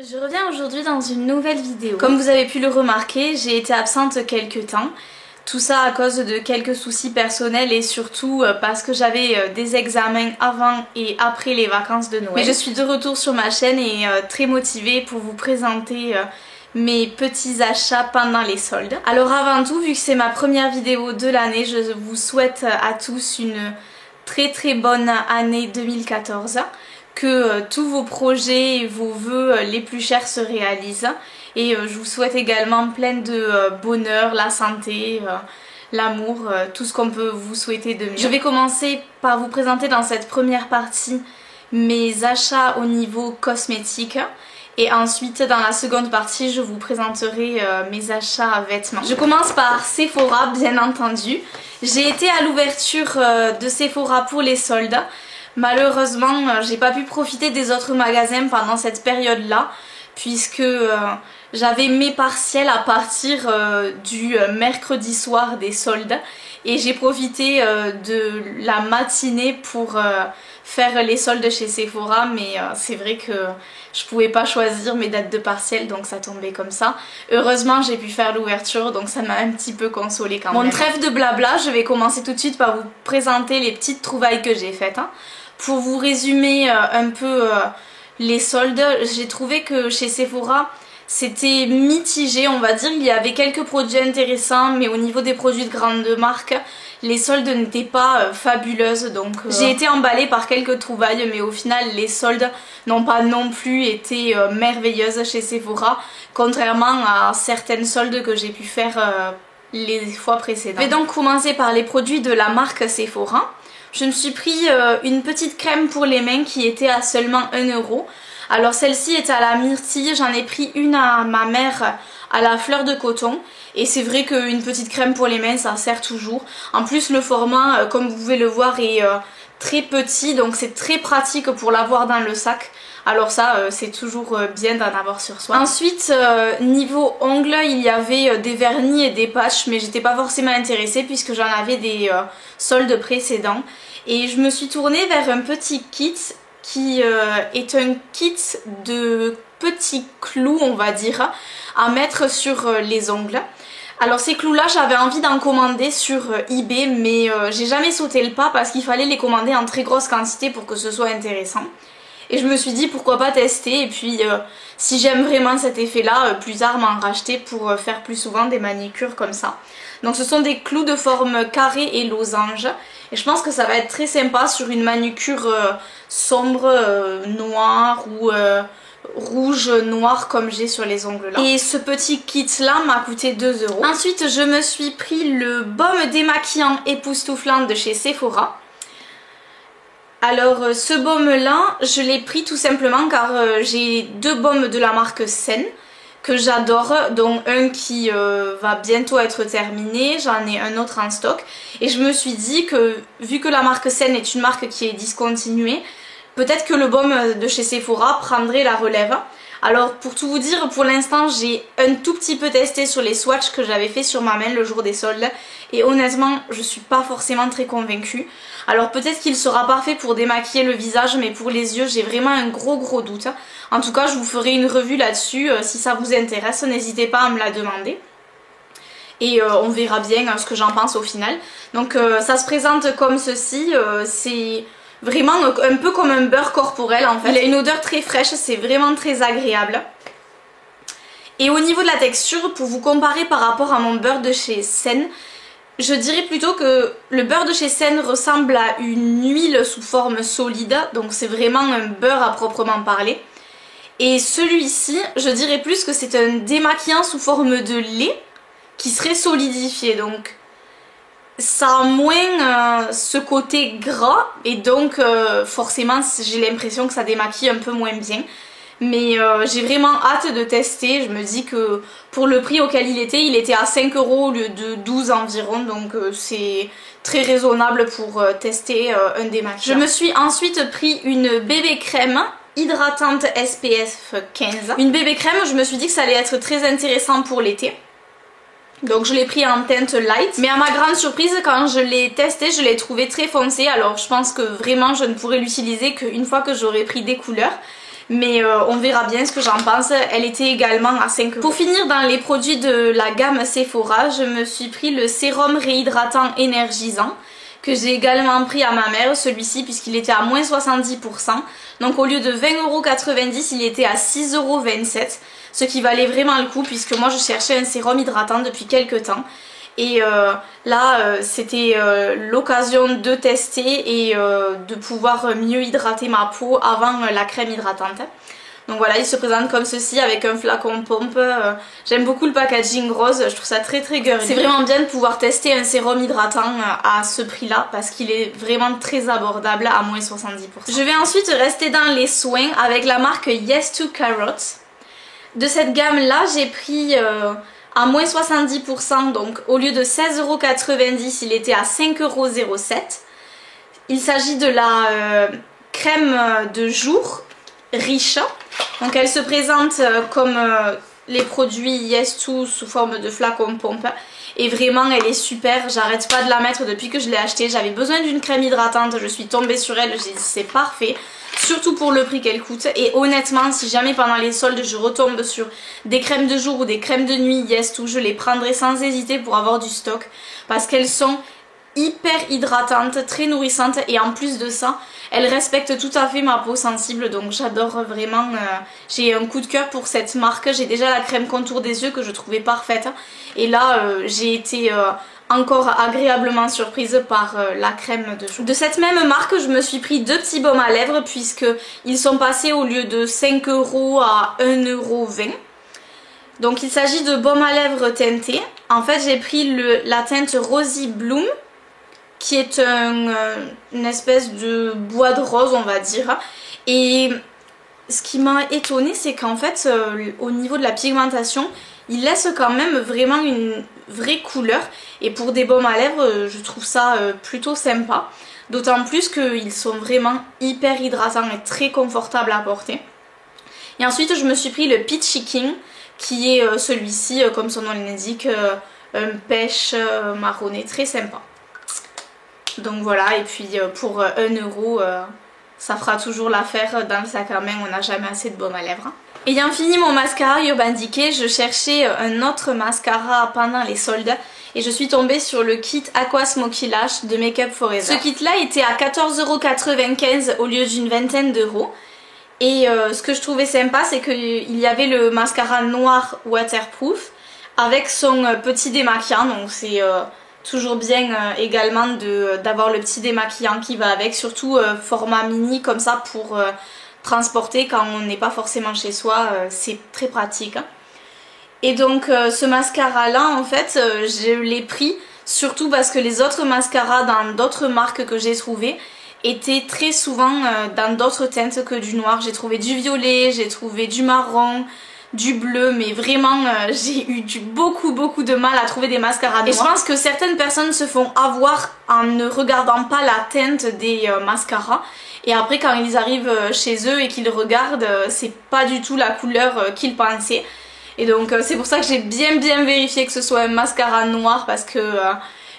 Je reviens aujourd'hui dans une nouvelle vidéo. Comme vous avez pu le remarquer, j'ai été absente quelques temps. Tout ça à cause de quelques soucis personnels et surtout parce que j'avais des examens avant et après les vacances de Noël. Mais je suis de retour sur ma chaîne et très motivée pour vous présenter mes petits achats pendant les soldes. Alors avant tout, vu que c'est ma première vidéo de l'année, je vous souhaite à tous une très bonne année 2014. Que tous vos projets et vos vœux les plus chers se réalisent. Et je vous souhaite également plein de bonheur, la santé, l'amour, tout ce qu'on peut vous souhaiter de mieux. Je vais commencer par vous présenter dans cette première partie mes achats au niveau cosmétique. Et ensuite dans la seconde partie je vous présenterai mes achats à vêtements. Je commence par Sephora bien entendu. J'ai été à l'ouverture de Sephora pour les soldes. Malheureusement, j'ai pas pu profiter des autres magasins pendant cette période-là puisque j'avais mes partiels à partir du mercredi soir des soldes et j'ai profité de la matinée pour faire les soldes chez Sephora, mais c'est vrai que je pouvais pas choisir mes dates de partiel donc ça tombait comme ça. Heureusement j'ai pu faire l'ouverture donc ça m'a un petit peu consolée quand même. Bon, trêve de blabla, je vais commencer tout de suite par vous présenter les petites trouvailles que j'ai faites. Pour vous résumer un peu les soldes, j'ai trouvé que chez Sephora c'était mitigé, on va dire. Il y avait quelques produits intéressants mais au niveau des produits de grande marque, les soldes n'étaient pas fabuleuses. Donc j'ai été emballée par quelques trouvailles mais au final les soldes n'ont pas non plus été merveilleuses chez Sephora, contrairement à certaines soldes que j'ai pu faire les fois précédentes. Je vais donc commencer par les produits de la marque Sephora. Je me suis pris une petite crème pour les mains qui était à seulement 1 €. Alors celle-ci est à la myrtille, j'en ai pris une à ma mère à la fleur de coton. Et c'est vrai qu'une petite crème pour les mains ça sert toujours. En plus le format comme vous pouvez le voir est très petit, donc c'est très pratique pour l'avoir dans le sac. Alors ça c'est toujours bien d'en avoir sur soi. Ensuite niveau ongles, il y avait des vernis et des patchs mais j'étais pas forcément intéressée puisque j'en avais des soldes précédents. Et je me suis tournée vers un petit kit qui est un kit de petits clous on va dire à mettre sur les ongles. Alors ces clous là j'avais envie d'en commander sur eBay mais j'ai jamais sauté le pas parce qu'il fallait les commander en très grosse quantité pour que ce soit intéressant. Et je me suis dit pourquoi pas tester et puis si j'aime vraiment cet effet là, plus tard m'en racheter pour faire plus souvent des manicures comme ça. Donc ce sont des clous de forme carré et losange et je pense que ça va être très sympa sur une manucure sombre, noire ou rouge noir comme j'ai sur les ongles là. Et ce petit kit là m'a coûté 2 €. Ensuite je me suis pris le baume démaquillant époustouflant de chez Sephora. Alors ce baume là je l'ai pris tout simplement car j'ai 2 baumes de la marque Sen que j'adore, dont un qui va bientôt être terminé, j'en ai un autre en stock et je me suis dit que vu que la marque Sen est une marque qui est discontinuée, peut-être que le baume de chez Sephora prendrait la relève. Alors pour tout vous dire, pour l'instant j'ai un tout petit peu testé sur les swatchs que j'avais fait sur ma main le jour des soldes et honnêtement je suis pas forcément très convaincue. Alors peut-être qu'il sera parfait pour démaquiller le visage mais pour les yeux j'ai vraiment un gros doute. En tout cas je vous ferai une revue là-dessus, si ça vous intéresse n'hésitez pas à me la demander. Et on verra bien ce que j'en pense au final. Donc ça se présente comme ceci, c'est vraiment un peu comme un beurre corporel en fait. Il a une odeur très fraîche, c'est vraiment très agréable. Et au niveau de la texture, pour vous comparer par rapport à mon beurre de chez Sen, je dirais plutôt que le beurre de chez Sen ressemble à une huile sous forme solide, donc c'est vraiment un beurre à proprement parler. Et celui-ci, je dirais plus que c'est un démaquillant sous forme de lait qui serait solidifié, donc ça a moins ce côté gras et donc forcément j'ai l'impression que ça démaquille un peu moins bien. Mais j'ai vraiment hâte de tester, je me dis que pour le prix auquel il était à 5 € au lieu de 12 environ, donc c'est très raisonnable pour tester un démaquillant. Je me suis ensuite pris une bébé crème hydratante SPF 15. Une bébé crème, je me suis dit que ça allait être très intéressant pour l'été. Donc je l'ai pris en teinte light, mais à ma grande surprise quand je l'ai testé je l'ai trouvé très foncé. Alors je pense que vraiment je ne pourrais l'utiliser qu'une fois que j'aurai pris des couleurs. mais on verra bien ce que j'en pense. Elle était également à 5 €. Pour finir, dans les produits de la gamme Sephora, je me suis pris le sérum réhydratant énergisant que j'ai également pris à ma mère, celui-ci, puisqu'il était à moins 70%. Donc au lieu de 20,90 €, il était à 6,27 €, ce qui valait vraiment le coup puisque moi je cherchais un sérum hydratant depuis quelques temps. Et là c'était l'occasion de tester et de pouvoir mieux hydrater ma peau avant la crème hydratante. Donc voilà, il se présente comme ceci avec un flacon pompe. J'aime beaucoup le packaging rose, je trouve ça très girly. C'est vraiment bien de pouvoir tester un sérum hydratant à ce prix là parce qu'il est vraiment très abordable à moins 70%. Je vais ensuite rester dans les soins avec la marque Yes2 Carrots. De cette gamme là j'ai pris à moins 70%, donc au lieu de 16,90 €, il était à 5,07 €. Il s'agit de la crème de jour riche. Donc elle se présente comme les produits Yes2 sous forme de flacon pompe. Et vraiment elle est super, j'arrête pas de la mettre depuis que je l'ai achetée. J'avais besoin d'une crème hydratante, je suis tombée sur elle, j'ai dit c'est parfait. Surtout pour le prix qu'elle coûte. Et honnêtement, si jamais pendant les soldes je retombe sur des crèmes de jour ou des crèmes de nuit Yes2, je les prendrai sans hésiter pour avoir du stock. Parce qu'elles sont hyper hydratantes, très nourrissantes et en plus de ça, elles respectent tout à fait ma peau sensible. Donc j'adore vraiment, j'ai un coup de cœur pour cette marque. J'ai déjà la crème contour des yeux que je trouvais parfaite. Et là, j'ai été encore agréablement surprise par la crème de jour. De cette même marque, je me suis pris deux petits baumes à lèvres puisque ils sont passés au lieu de 5 € à 1,20 €. Donc il s'agit de baume à lèvres teinté. En fait j'ai pris la teinte Rosy Bloom qui est une espèce de bois de rose on va dire. Et ce qui m'a étonnée c'est qu'en fait au niveau de la pigmentation il laisse quand même vraiment une vraie couleur. Et pour des baumes à lèvres je trouve ça plutôt sympa. D'autant plus qu'ils sont vraiment hyper hydratants et très confortables à porter. Et ensuite je me suis pris le Peachy King qui est celui-ci comme son nom l'indique, un pêche marronné très sympa. Donc voilà, et puis pour 1 €, ça fera toujours l'affaire dans le sac à main, on n'a jamais assez de baume à lèvres. Ayant fini mon mascara Urban Decay, je cherchais un autre mascara pendant les soldes et je suis tombée sur le kit Aqua Smoky Lash de Make Up For Ever. Ce kit là était à 14,95 € au lieu d'une vingtaine d'euros. Et ce que je trouvais sympa c'est qu'il y avait le mascara noir waterproof avec son petit démaquillant, donc c'est toujours bien également d'avoir le petit démaquillant qui va avec, surtout format mini comme ça pour transporter quand on n'est pas forcément chez soi, c'est très pratique. Et donc ce mascara là en fait je l'ai pris surtout parce que les autres mascaras dans d'autres marques que j'ai trouvées étaient très souvent dans d'autres teintes que du noir. J'ai trouvé du violet, j'ai trouvé du marron, du bleu, mais vraiment j'ai eu beaucoup de mal à trouver des mascaras noirs. Et je pense que certaines personnes se font avoir en ne regardant pas la teinte des mascaras. Et après quand ils arrivent chez eux et qu'ils regardent, c'est pas du tout la couleur qu'ils pensaient. Et donc c'est pour ça que j'ai bien vérifié que ce soit un mascara noir parce que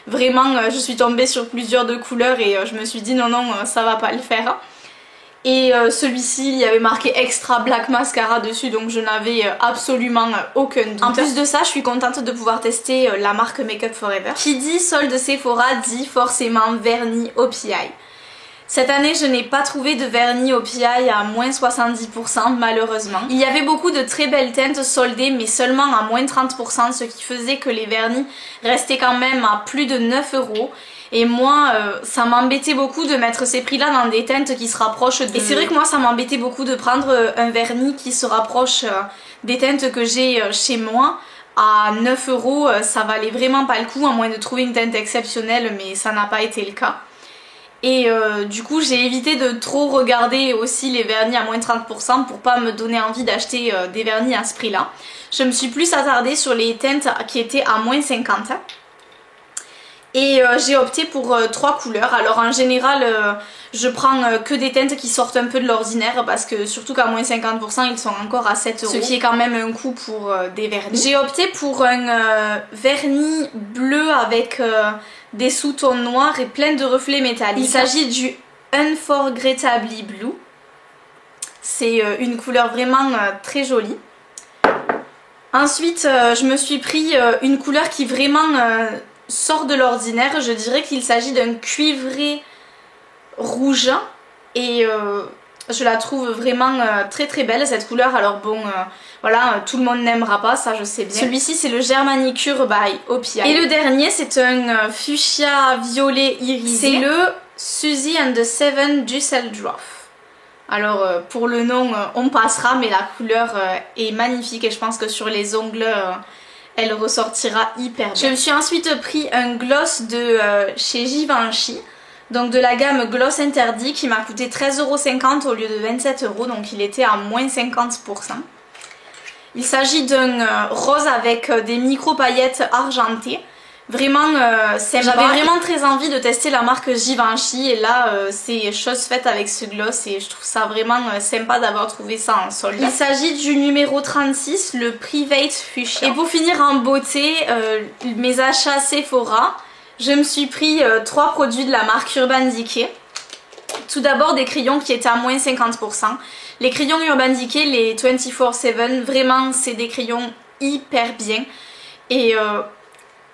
vraiment je suis tombée sur plusieurs de couleurs et je me suis dit non ça va pas le faire. Et celui-ci il y avait marqué Extra Black Mascara dessus, donc je n'avais absolument aucun doute. En plus de ça je suis contente de pouvoir tester la marque Make Up For Ever. Qui dit solde Sephora dit forcément vernis au PI. Cette année je n'ai pas trouvé de vernis au PI à moins 70% malheureusement. Il y avait beaucoup de très belles teintes soldées mais seulement à moins 30%, ce qui faisait que les vernis restaient quand même à plus de 9 €. Et moi ça m'embêtait beaucoup de mettre ces prix là dans des teintes qui se rapprochent de... Et c'est vrai que moi ça m'embêtait beaucoup de prendre un vernis qui se rapproche des teintes que j'ai chez moi. À 9 €, ça valait vraiment pas le coup à moins de trouver une teinte exceptionnelle, mais ça n'a pas été le cas. Et du coup j'ai évité de trop regarder aussi les vernis à moins 30% pour pas me donner envie d'acheter des vernis à ce prix là. Je me suis plus attardée sur les teintes qui étaient à moins 50. Et j'ai opté pour 3 couleurs. Alors en général je prends que des teintes qui sortent un peu de l'ordinaire parce que surtout qu'à moins 50% ils sont encore à 7 €. Ce qui est quand même un coût pour des vernis. J'ai opté pour un vernis bleu avec des sous-tons noirs et plein de reflets métalliques. Il s'agit du Unforgettably Blue. C'est une couleur vraiment très jolie. Ensuite, je me suis pris une couleur qui vraiment sort de l'ordinaire. Je dirais qu'il s'agit d'un cuivré rouge et je la trouve vraiment très très belle cette couleur. Alors bon, voilà, tout le monde n'aimera pas, ça je sais bien. Celui-ci c'est le Germanicure by OPI. Et le dernier c'est un fuchsia violet irisé. C'est le Suzy and the Seven Düsseldorf. Alors pour le nom on passera, mais la couleur est magnifique et je pense que sur les ongles elle ressortira hyper bien. Je me suis ensuite pris un gloss de chez Givenchy, donc de la gamme Gloss Interdit, qui m'a coûté 13,50 € au lieu de 27 €, donc il était à moins 50%. Il s'agit d'un rose avec des micro paillettes argentées. Vraiment sympa. J'avais vraiment très envie de tester la marque Givenchy et là c'est chose faite avec ce gloss et je trouve ça vraiment sympa d'avoir trouvé ça en solde. Il s'agit du numéro 36, le Private Fuchsia. Et pour finir en beauté, mes achats Sephora, je me suis pris 3 produits de la marque Urban Decay. Tout d'abord des crayons qui étaient à moins 50%. Les crayons Urban Decay, les 24/7, vraiment c'est des crayons hyper bien et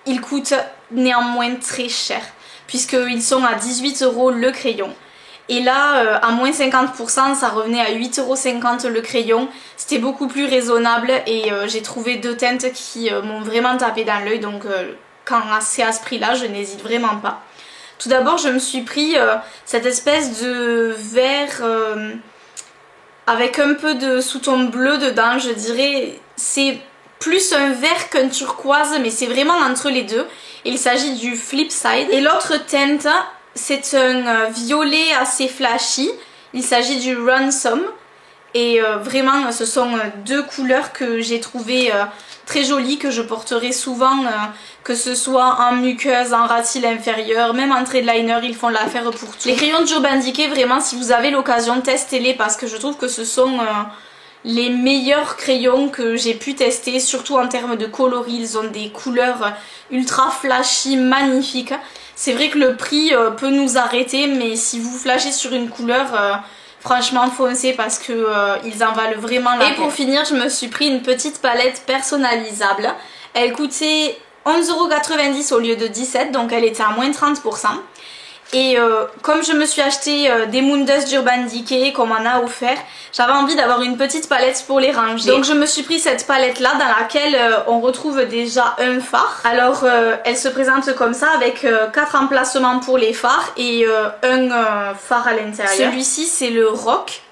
ils coûtent néanmoins très cher puisqu'ils sont à 18 € le crayon. Et là, à moins 50%, ça revenait à 8,50 € le crayon. C'était beaucoup plus raisonnable et j'ai trouvé 2 teintes qui m'ont vraiment tapé dans l'œil. Donc quand c'est à ce prix-là, je n'hésite vraiment pas. Tout d'abord, je me suis pris cette espèce de vert avec un peu de sous-ton bleu dedans, je dirais. C'est plus un vert qu'un turquoise, mais c'est vraiment entre les deux. Il s'agit du Flipside. Et l'autre teinte, c'est un violet assez flashy. Il s'agit du Ransom. Et vraiment, ce sont 2 couleurs que j'ai trouvées très jolies, que je porterai souvent, que ce soit en muqueuse, en ras cils inférieur, même en trait de liner, ils font l'affaire pour tout. Les crayons d'Urban Decay, vraiment, si vous avez l'occasion, testez-les parce que je trouve que ce sont les meilleurs crayons que j'ai pu tester, surtout en termes de coloris. Ils ont des couleurs ultra flashy, magnifiques. C'est vrai que le prix peut nous arrêter, mais si vous flashez sur une couleur, franchement foncez parce que ils en valent vraiment la peine. Et pour finir, je me suis pris une petite palette personnalisable. Elle coûtait 11,90 € au lieu de 17 €, donc elle était à moins 30%. Et comme je me suis acheté des Moon Dust d'Urban Decay, qu'on m'en a offert, j'avais envie d'avoir une petite palette pour les ranger. Donc je me suis pris cette palette là dans laquelle on retrouve déjà un phare. Alors elle se présente comme ça avec 4 emplacements pour les phares et un phare à l'intérieur. Celui-ci c'est le Rock.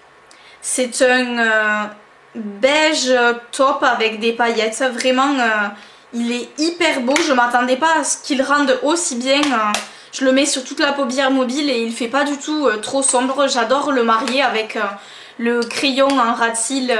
C'est un beige taupe avec des paillettes. Vraiment il est hyper beau. Je m'attendais pas à ce qu'il rende aussi bien. Je le mets sur toute la paupière mobile et il fait pas du tout trop sombre. J'adore le marier avec le crayon en ras de cils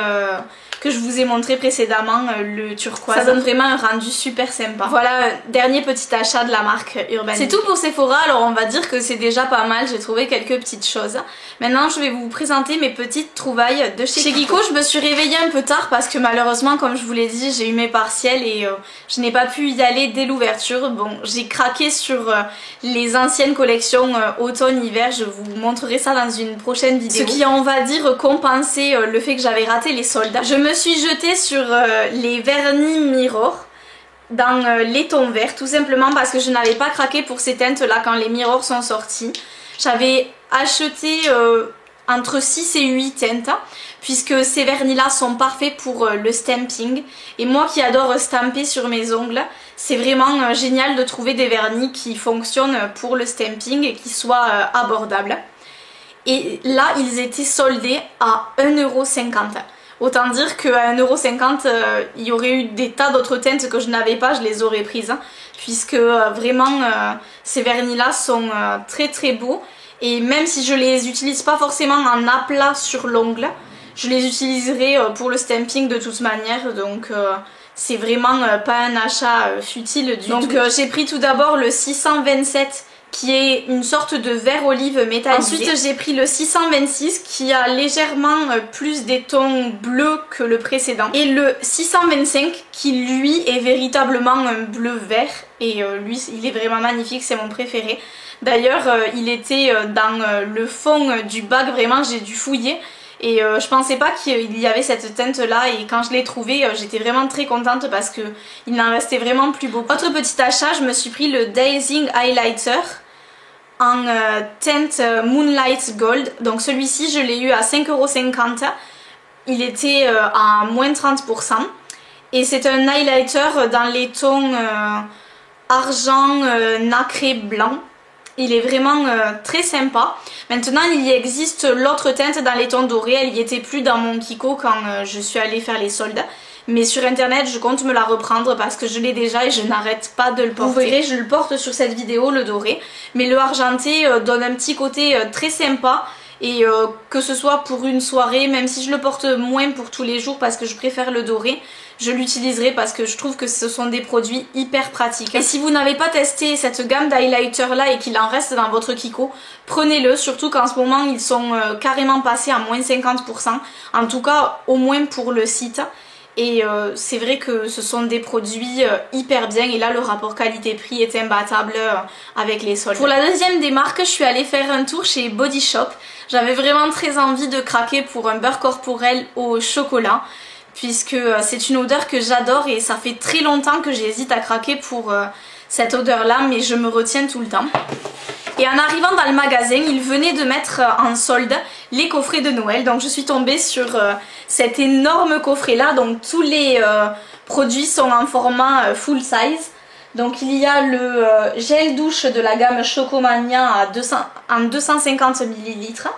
que je vous ai montré précédemment, le turquoise. Ça donne vraiment un rendu super sympa. Voilà, dernier petit achat de la marque Urban. C'est tout pour Sephora, alors on va dire que c'est déjà pas mal. J'ai trouvé quelques petites choses. Maintenant, je vais vous présenter mes petites trouvailles de chez Kiko. Je me suis réveillée un peu tard parce que malheureusement, comme je vous l'ai dit, j'ai eu mes partiels et je n'ai pas pu y aller dès l'ouverture. Bon, j'ai craqué sur les anciennes collections automne-hiver. Je vous montrerai ça dans une prochaine vidéo. Ce qui a, on va dire, compensé le fait que j'avais raté les soldes. Je me suis jetée sur les vernis Mirror dans les tons verts, tout simplement parce que je n'avais pas craqué pour ces teintes là quand les Mirror sont sortis. J'avais acheté entre 6 et 8 teintes puisque ces vernis là sont parfaits pour le stamping et moi qui adore stamper sur mes ongles, c'est vraiment génial de trouver des vernis qui fonctionnent pour le stamping et qui soient abordables. Et là ils étaient soldés à 1,50 €. Autant dire qu'à 1,50 €, il y aurait eu des tas d'autres teintes que je n'avais pas, je les aurais prises. Puisque vraiment, ces vernis-là sont très très beaux. Et même si je les utilise pas forcément en aplat sur l'ongle, je les utiliserai pour le stamping de toute manière. Donc c'est vraiment pas un achat futile du tout. Donc j'ai pris tout d'abord le 627 qui est une sorte de vert olive métallisé. Ensuite j'ai pris le 626 qui a légèrement plus des tons bleus que le précédent. Et le 625 qui lui est véritablement un bleu vert. Et lui il est vraiment magnifique, c'est mon préféré. D'ailleurs il était dans le fond du bac, vraiment j'ai dû fouiller. Et je pensais pas qu'il y avait cette teinte là, et quand je l'ai trouvé j'étais vraiment très contente parce que il n'en restait vraiment plus beaucoup. Autre petit achat, je me suis pris le Dazing Highlighter en teinte Moonlight Gold. Donc celui-ci je l'ai eu à 5,50 €. Il était à moins 30%. Et c'est un highlighter dans les tons argent, nacré, blanc. Il est vraiment très sympa. Maintenant il y existe l'autre teinte dans les tons dorés. Elle y était plus dans mon Kiko quand je suis allée faire les soldes. Mais sur internet je compte me la reprendre parce que je l'ai déjà et je n'arrête pas de le porter. Vous verrez, je le porte sur cette vidéo, le doré. Mais le argenté donne un petit côté très sympa. Et que ce soit pour une soirée, même si je le porte moins pour tous les jours parce que je préfère le doré, je l'utiliserai parce que je trouve que ce sont des produits hyper pratiques. Et si vous n'avez pas testé cette gamme d'highlighter là et qu'il en reste dans votre Kiko, prenez-le, surtout qu'en ce moment ils sont carrément passés à moins 50%, en tout cas au moins pour le site. Et c'est vrai que ce sont des produits hyper bien, et là le rapport qualité-prix est imbattable avec les soldes. Pour la deuxième des marques, je suis allée faire un tour chez Body Shop. J'avais vraiment très envie de craquer pour un beurre corporel au chocolat, puisque c'est une odeur que j'adore et ça fait très longtemps que j'hésite à craquer pour cette odeur là, mais je me retiens tout le temps. Et en arrivant dans le magasin, ils venaient de mettre en solde les coffrets de Noël. Donc je suis tombée sur cet énorme coffret là. Donc tous les produits sont en format full size. Donc il y a le gel douche de la gamme Chocomania en 250 ml.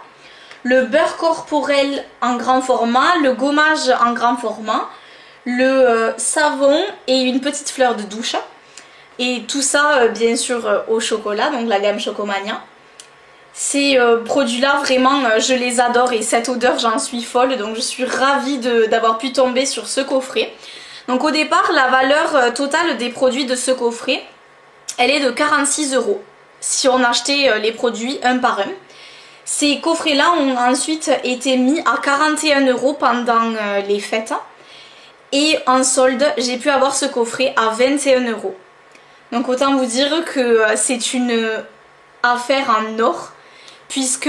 Le beurre corporel en grand format. Le gommage en grand format. Le savon et une petite fleur de douche. Et tout ça bien sûr au chocolat, donc la gamme Chocomania. Ces produits là vraiment je les adore et cette odeur j'en suis folle, donc je suis ravie d'avoir pu tomber sur ce coffret. Donc au départ la valeur totale des produits de ce coffret, elle est de 46 € si on achetait les produits un par un. Ces coffrets là ont ensuite été mis à 41 € pendant les fêtes, et en solde j'ai pu avoir ce coffret à 21 €. Donc autant vous dire que c'est une affaire en or, puisque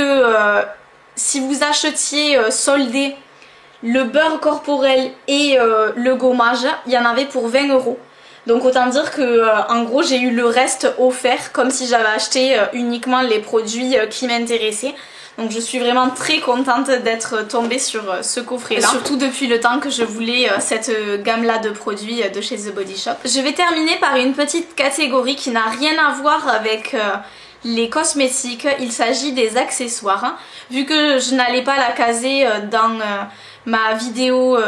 si vous achetiez soldé le beurre corporel et le gommage, il y en avait pour 20 €. Donc autant dire que en gros j'ai eu le reste offert, comme si j'avais acheté uniquement les produits qui m'intéressaient. Donc je suis vraiment très contente d'être tombée sur ce coffret là, surtout depuis le temps que je voulais cette gamme là de produits de chez The Body Shop. Je vais terminer par une petite catégorie qui n'a rien à voir avec les cosmétiques. Il s'agit des accessoires. Vu que je n'allais pas la caser dans ma vidéo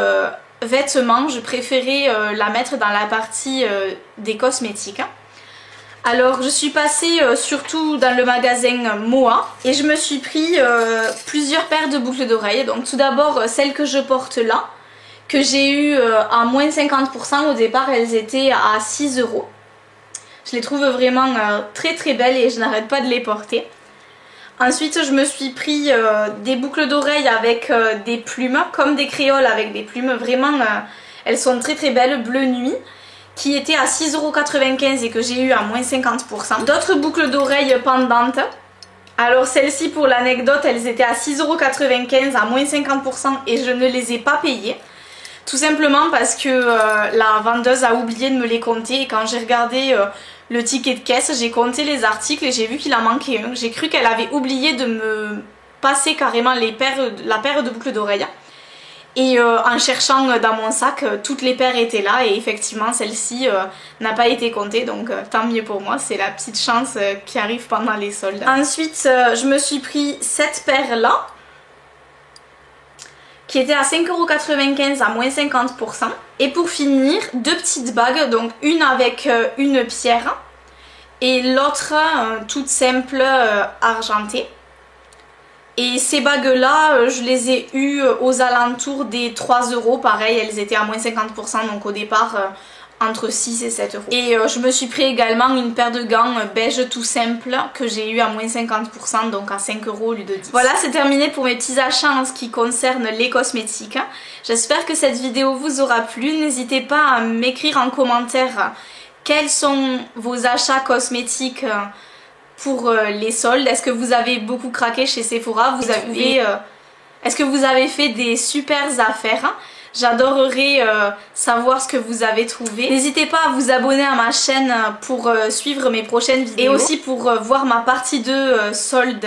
vêtements, je préférais la mettre dans la partie des cosmétiques. Alors je suis passée surtout dans le magasin Moa et je me suis pris plusieurs paires de boucles d'oreilles. Donc tout d'abord celles que je porte là, que j'ai eu à moins 50%. Au départ elles étaient à 6 €. Je les trouve vraiment très très belles et je n'arrête pas de les porter. Ensuite je me suis pris des boucles d'oreilles avec des plumes, comme des créoles avec des plumes. Vraiment elles sont très très belles, bleu nuit, qui était à 6,95 € et que j'ai eu à moins 50%. D'autres boucles d'oreilles pendantes. Alors celles-ci, pour l'anecdote, elles étaient à 6,95 € à moins 50% et je ne les ai pas payées. Tout simplement parce que la vendeuse a oublié de me les compter, et quand j'ai regardé le ticket de caisse, j'ai compté les articles et j'ai vu qu'il en manquait un. J'ai cru qu'elle avait oublié de me passer carrément la paire de boucles d'oreilles. Et en cherchant dans mon sac, toutes les paires étaient là et effectivement celle-ci n'a pas été comptée, donc tant mieux pour moi, c'est la petite chance qui arrive pendant les soldes. Ensuite je me suis pris cette paire là qui était à 5,95 € à moins 50%. Et pour finir, deux petites bagues, donc une avec une pierre et l'autre toute simple argentée. Et ces bagues là, je les ai eues aux alentours des 3 €, pareil elles étaient à moins 50%, donc au départ entre 6 et 7 €. Et je me suis pris également une paire de gants beige tout simple que j'ai eu à moins 50%, donc à 5 € au lieu de 10. Voilà, c'est terminé pour mes petits achats en ce qui concerne les cosmétiques. J'espère que cette vidéo vous aura plu. N'hésitez pas à m'écrire en commentaire quels sont vos achats cosmétiques pour les soldes. Est-ce que vous avez beaucoup craqué chez Sephora? Est-ce que vous avez fait des super affaires? J'adorerais savoir ce que vous avez trouvé. N'hésitez pas à vous abonner à ma chaîne pour suivre mes prochaines vidéos. Et aussi pour voir ma partie 2 solde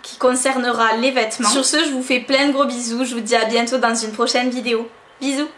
qui concernera les vêtements. Sur ce, je vous fais plein de gros bisous. Je vous dis à bientôt dans une prochaine vidéo. Bisous!